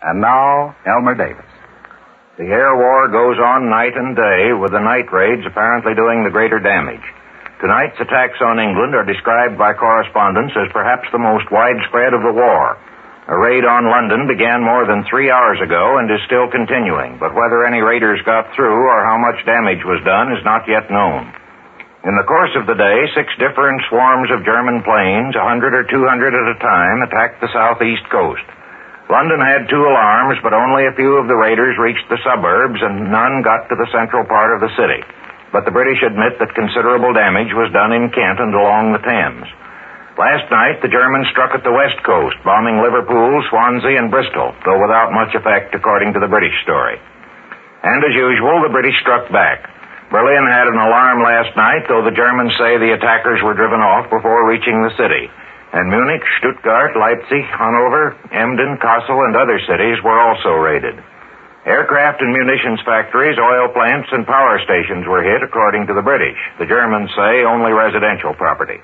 And now, Elmer Davis. The air war goes on night and day, with the night raids apparently doing the greater damage. Tonight's attacks on England are described by correspondents as perhaps the most widespread of the war. A raid on London began more than 3 hours ago and is still continuing, but whether any raiders got through or how much damage was done is not yet known. In the course of the day, 6 different swarms of German planes, 100 or 200 at a time, attacked the southeast coast. London had 2 alarms, but only a few of the raiders reached the suburbs, and none got to the central part of the city. But the British admit that considerable damage was done in Kent and along the Thames. Last night, the Germans struck at the west coast, bombing Liverpool, Swansea, and Bristol, though without much effect, according to the British story. And as usual, the British struck back. Berlin had an alarm last night, though the Germans say the attackers were driven off before reaching the city. And Munich, Stuttgart, Leipzig, Hanover, Emden, Kassel, and other cities were also raided. Aircraft and munitions factories, oil plants, and power stations were hit, according to the British. The Germans say only residential property.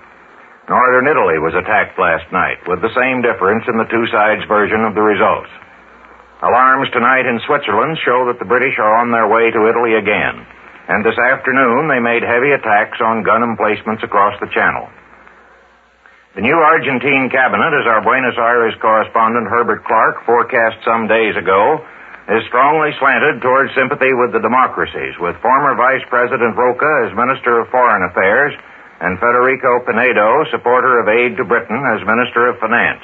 Northern Italy was attacked last night, with the same difference in the two sides' version of the results. Alarms tonight in Switzerland show that the British are on their way to Italy again. And this afternoon, they made heavy attacks on gun emplacements across the Channel. The new Argentine cabinet, as our Buenos Aires correspondent Herbert Clark forecast some days ago, is strongly slanted towards sympathy with the democracies, with former Vice President Roca as Minister of Foreign Affairs and Federico Pinedo, supporter of aid to Britain, as Minister of Finance.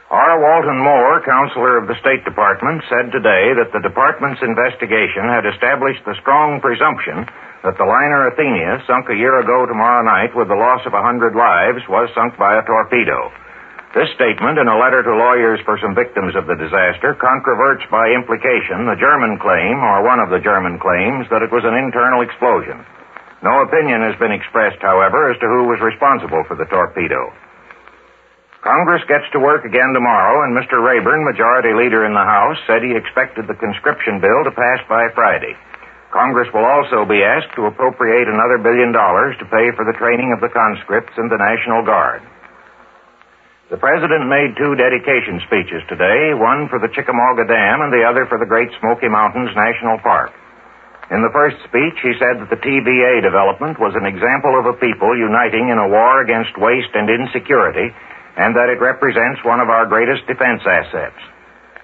R. Walton Moore, counselor of the State Department, said today that the department's investigation had established the strong presumption that the liner Athenia, sunk a year ago tomorrow night with the loss of 100 lives, was sunk by a torpedo. This statement, in a letter to lawyers for some victims of the disaster, controverts by implication the German claim, or one of the German claims, that it was an internal explosion. No opinion has been expressed, however, as to who was responsible for the torpedo. Congress gets to work again tomorrow, and Mr. Rayburn, Majority Leader in the House, said he expected the conscription bill to pass by Friday. Congress will also be asked to appropriate another $1 billion to pay for the training of the conscripts in the National Guard. The President made 2 dedication speeches today, one for the Chickamauga Dam and the other for the Great Smoky Mountains National Park. In the first speech, he said that the TVA development was an example of a people uniting in a war against waste and insecurity, and that it represents one of our greatest defense assets.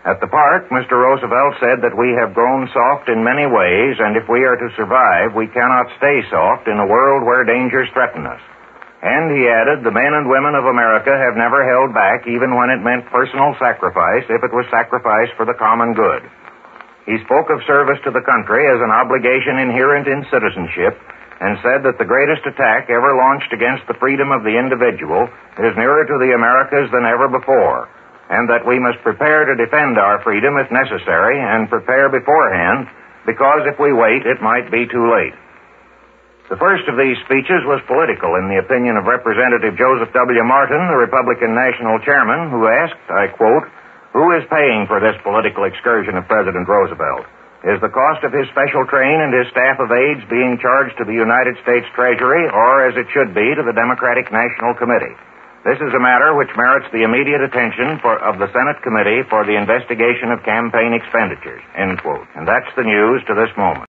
At the park, Mr. Roosevelt said that we have grown soft in many ways, and if we are to survive, we cannot stay soft in a world where dangers threaten us. And he added, the men and women of America have never held back, even when it meant personal sacrifice, if it was sacrifice for the common good. He spoke of service to the country as an obligation inherent in citizenship, and said that the greatest attack ever launched against the freedom of the individual is nearer to the Americas than ever before, and that we must prepare to defend our freedom if necessary, and prepare beforehand, because if we wait, it might be too late. The first of these speeches was political, in the opinion of Representative Joseph W. Martin, the Republican National Chairman, who asked, I quote, "Who is paying for this political excursion of President Roosevelt? Is the cost of his special train and his staff of aides being charged to the United States Treasury, or, as it should be, to the Democratic National Committee? This is a matter which merits the immediate attention of the Senate Committee for the investigation of campaign expenditures," end quote. And that's the news to this moment.